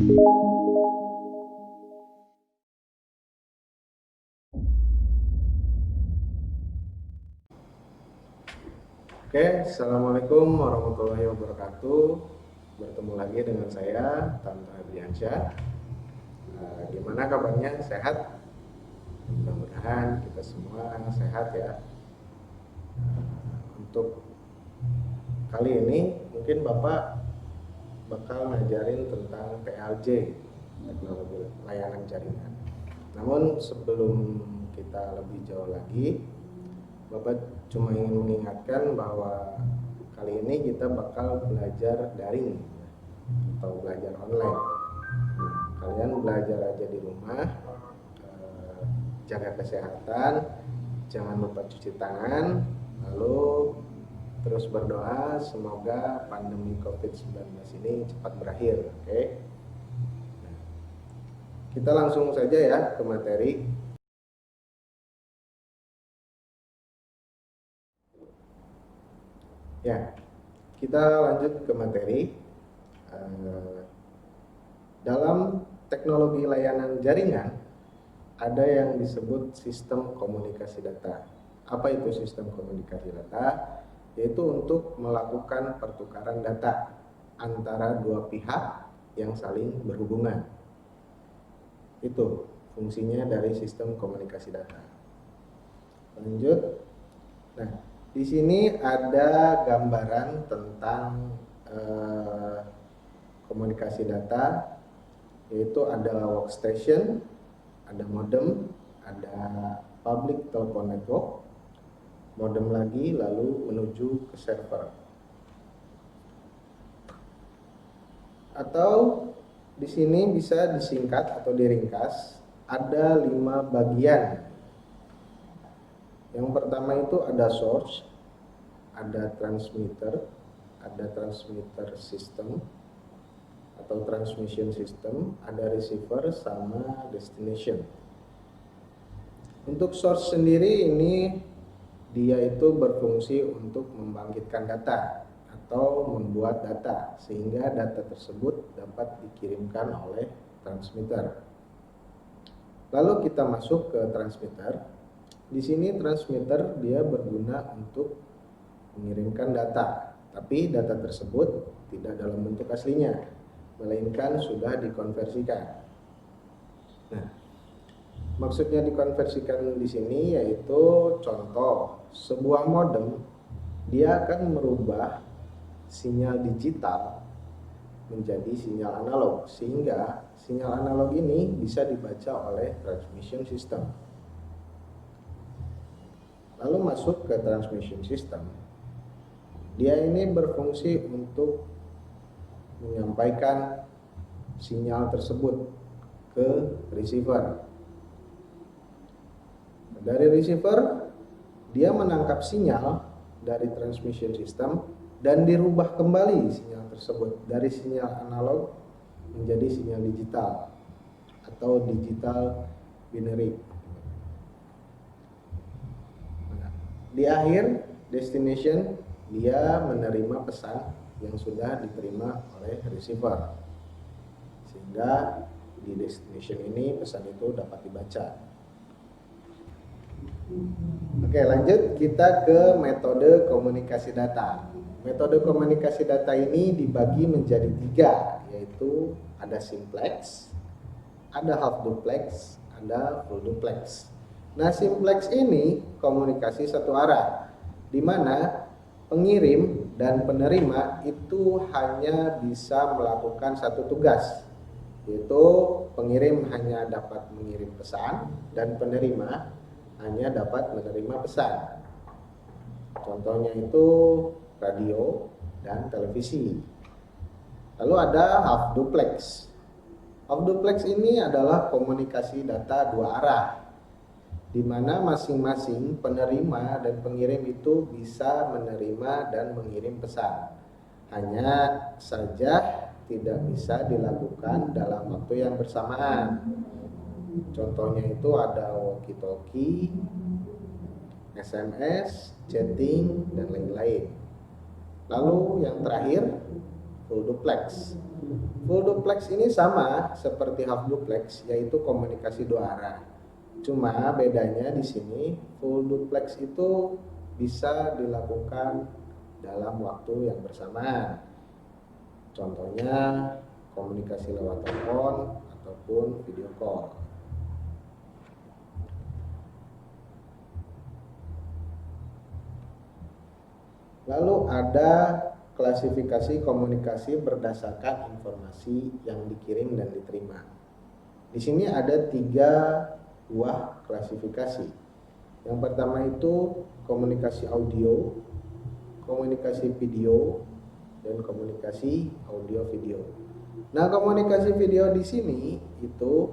Oke, Assalamualaikum warahmatullahi wabarakatuh. Bertemu lagi dengan saya, Tanto Ardiansyah. Gimana kabarnya? Sehat? Mudah-mudahan kita semua sehat ya. Untuk kali ini mungkin Bapak bakal ngajarin tentang PLJ, teknologi layanan jaringan. Namun sebelum kita lebih jauh lagi, Bapak cuma ingin mengingatkan bahwa kali ini kita bakal belajar daring atau belajar online. Kalian belajar aja di rumah, jaga kesehatan, jangan lupa cuci tangan, lalu terus berdoa semoga pandemi COVID-19 ini cepat berakhir. Oke? Kita langsung saja ya ke materi. Ya, kita lanjut ke materi. Dalam teknologi layanan jaringan ada yang disebut sistem komunikasi data. Apa itu sistem komunikasi data? Yaitu untuk melakukan pertukaran data antara dua pihak yang saling berhubungan. Itu fungsinya dari sistem komunikasi data. Lanjut. Nah, di sini ada gambaran tentang komunikasi data, yaitu ada workstation, ada modem, ada public telephone network, modem lagi, lalu menuju ke server. Atau di sini bisa disingkat atau diringkas, ada 5 bagian. Yang pertama itu ada source, ada transmitter system atau transmission system, ada receiver sama destination. Untuk source sendiri ini dia itu berfungsi untuk membangkitkan data atau membuat data sehingga data tersebut dapat dikirimkan oleh transmitter. Lalu kita masuk ke transmitter. Di sini transmitter dia berguna untuk mengirimkan data, tapi data tersebut tidak dalam bentuk aslinya, melainkan sudah dikonversikan. Nah, maksudnya dikonversikan di sini yaitu contoh sebuah modem dia akan merubah sinyal digital menjadi sinyal analog, sehingga sinyal analog ini bisa dibaca oleh transmission system. Lalu masuk ke transmission system. Dia ini berfungsi untuk menyampaikan sinyal tersebut ke receiver. Dari receiver, dia menangkap sinyal dari transmission system dan dirubah kembali sinyal tersebut dari sinyal analog menjadi sinyal digital atau digital binary. Di akhir destination, dia menerima pesan yang sudah diterima oleh receiver, sehingga di destination ini pesan itu dapat dibaca. Oke, lanjut kita ke metode komunikasi data. Metode komunikasi data ini dibagi menjadi 3, yaitu ada simplex, ada half duplex, ada full duplex. Nah, simplex ini komunikasi satu arah, di mana pengirim dan penerima itu hanya bisa melakukan satu tugas, yaitu pengirim hanya dapat mengirim pesan dan penerima hanya dapat menerima pesan. Contohnya itu radio dan televisi. Lalu ada half duplex. Half duplex ini adalah komunikasi data dua arah, di mana masing-masing penerima dan pengirim itu bisa menerima dan mengirim pesan. Hanya saja tidak bisa dilakukan dalam waktu yang bersamaan. Contohnya itu ada walkie-talkie, SMS, chatting, dan lain-lain. Lalu yang terakhir full duplex. Full duplex ini sama seperti half duplex, yaitu komunikasi dua arah. Cuma bedanya di sini full duplex itu bisa dilakukan dalam waktu yang bersamaan. Contohnya komunikasi lewat telepon ataupun video call. Lalu ada klasifikasi komunikasi berdasarkan informasi yang dikirim dan diterima. Di sini ada 3 buah klasifikasi. Yang pertama itu komunikasi audio, komunikasi video, dan komunikasi audio video. Nah, komunikasi video di sini itu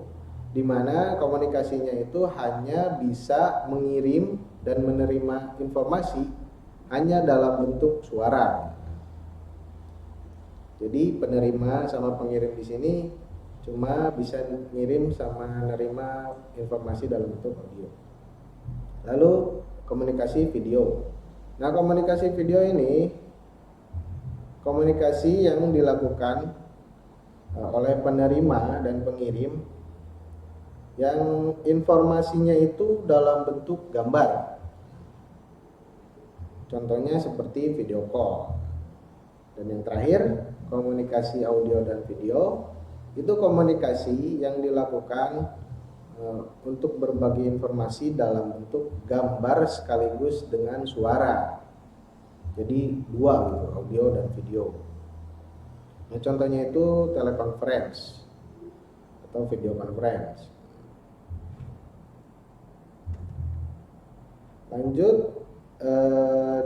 di mana komunikasinya itu hanya bisa mengirim dan menerima informasi hanya dalam bentuk suara. Jadi penerima sama pengirim di sini cuma bisa ngirim sama nerima informasi dalam bentuk audio. Lalu komunikasi video. Nah, komunikasi video ini komunikasi yang dilakukan oleh penerima dan pengirim yang informasinya itu dalam bentuk gambar. Contohnya seperti video call. Dan yang terakhir, komunikasi audio dan video itu komunikasi yang dilakukan untuk berbagi informasi dalam bentuk gambar sekaligus dengan suara. Jadi 2 gitu, audio dan video. Nah, contohnya itu teleconference atau video conference. Lanjut,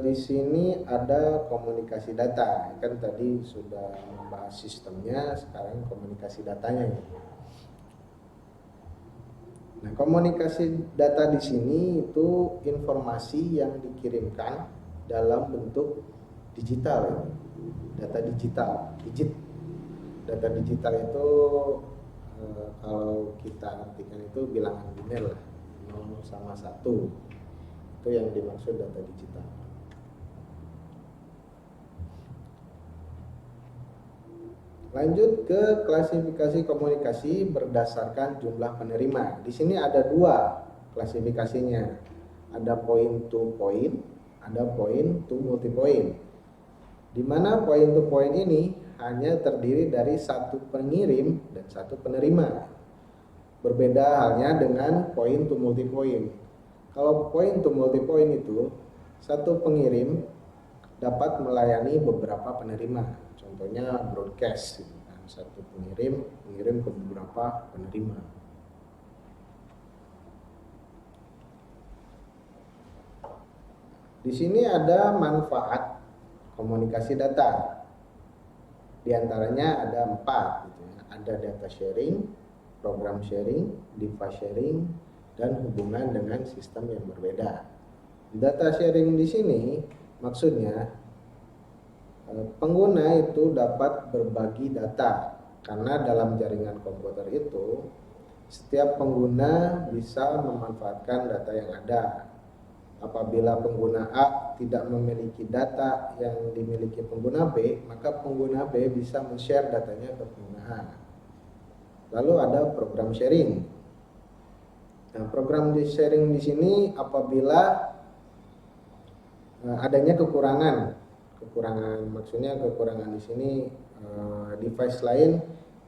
di sini ada komunikasi data. Kan tadi sudah membahas sistemnya, sekarang komunikasi datanya. Nah, komunikasi data di sini itu informasi yang dikirimkan dalam bentuk digital, data digital, data digital itu kalau kita artikan itu bilangan biner lah, 0 sama 1, itu yang dimaksud data digital. Lanjut ke klasifikasi komunikasi berdasarkan jumlah penerima. Di sini ada 2 klasifikasinya, ada point to point, ada point to multi point. Di mana point to point ini hanya terdiri dari 1 pengirim dan 1 penerima. Berbeda halnya dengan point to multi point. Kalau point to multi point itu 1 pengirim dapat melayani beberapa penerima. Contohnya broadcast, 1 pengirim mengirim ke beberapa penerima. Di sini ada manfaat komunikasi data. Di antaranya ada 4 gitu ya. Ada data sharing, program sharing, device sharing, dan hubungan dengan sistem yang berbeda. Data sharing di sini maksudnya pengguna itu dapat berbagi data, karena dalam jaringan komputer itu setiap pengguna bisa memanfaatkan data yang ada. Apabila pengguna A tidak memiliki data yang dimiliki pengguna B, maka pengguna B bisa men-share datanya ke pengguna A. Lalu ada program sharing. Nah, program sharing di sini apabila adanya kekurangan maksudnya kekurangan di sini device lain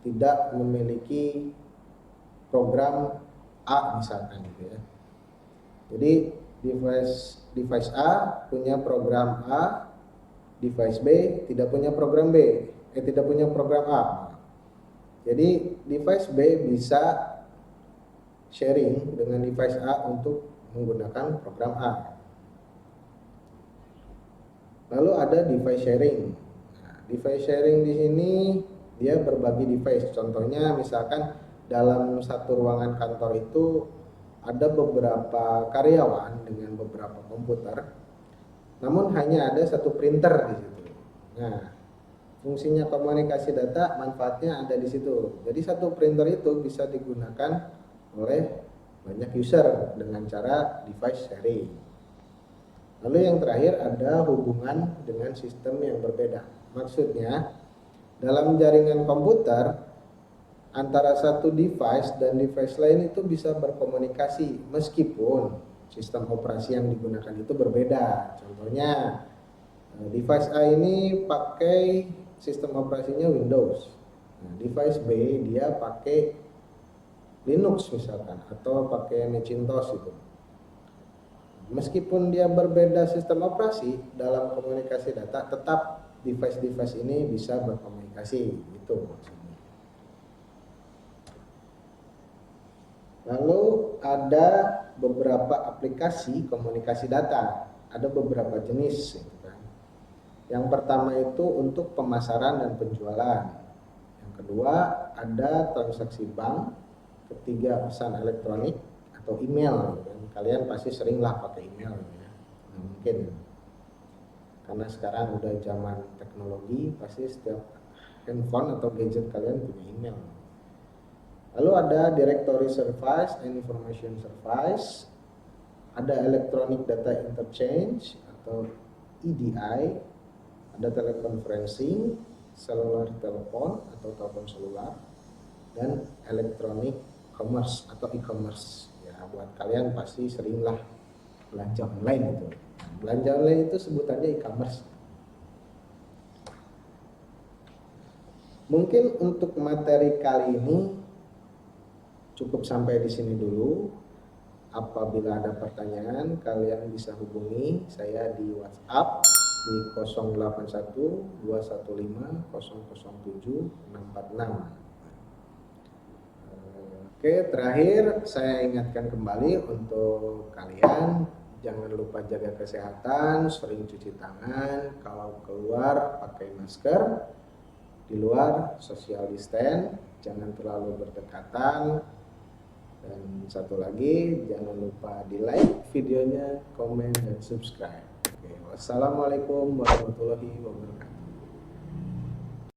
tidak memiliki program A misalkan gitu ya. Jadi device A punya program A, device B tidak punya program tidak punya program A. Jadi device B bisa sharing dengan device A untuk menggunakan program A. Lalu ada device sharing. Nah, device sharing di sini dia berbagi device. Contohnya misalkan dalam satu ruangan kantor itu ada beberapa karyawan dengan beberapa komputer, namun hanya ada 1 printer di situ. Nah, fungsinya komunikasi data manfaatnya ada di situ. Jadi 1 printer itu bisa digunakan oleh banyak user dengan cara device sharing. Lalu yang terakhir ada hubungan dengan sistem yang berbeda. Maksudnya Dalam jaringan komputer, antara satu device dan device lain itu bisa berkomunikasi meskipun sistem operasi yang digunakan itu berbeda. Contohnya, device A ini pakai sistem operasinya Windows. Nah, device B dia pakai Linux misalkan, atau pakai Macintosh itu. Meskipun dia berbeda sistem operasi, dalam komunikasi data tetap device-device ini bisa berkomunikasi, gitu maksudnya. Lalu ada beberapa aplikasi komunikasi data, ada beberapa jenis. Yang pertama itu untuk pemasaran dan penjualan. Yang kedua ada transaksi bank. Ketiga pesan elektronik atau email. Kalian pasti seringlah pakai email ya. Nah, mungkin karena sekarang udah zaman teknologi, pasti setiap handphone atau gadget kalian punya email. Lalu ada Directory Service and Information Service, ada Electronic Data Interchange atau EDI, ada teleconferencing, cellular telepon atau telepon selular, dan electronic commerce atau e-commerce. Ya, buat kalian pasti seringlah belanja online itu. Belanja online itu sebutannya e-commerce. Mungkin untuk materi kali ini cukup sampai di sini dulu. Apabila ada pertanyaan, kalian bisa hubungi saya di WhatsApp di 081 215 007 646. Oke, terakhir saya ingatkan kembali untuk kalian, jangan lupa jaga kesehatan, sering cuci tangan, kalau keluar pakai masker, di luar social distance, jangan terlalu berdekatan. Dan satu lagi, jangan lupa di like videonya, komen, dan subscribe. Oke, wassalamualaikum warahmatullahi wabarakatuh.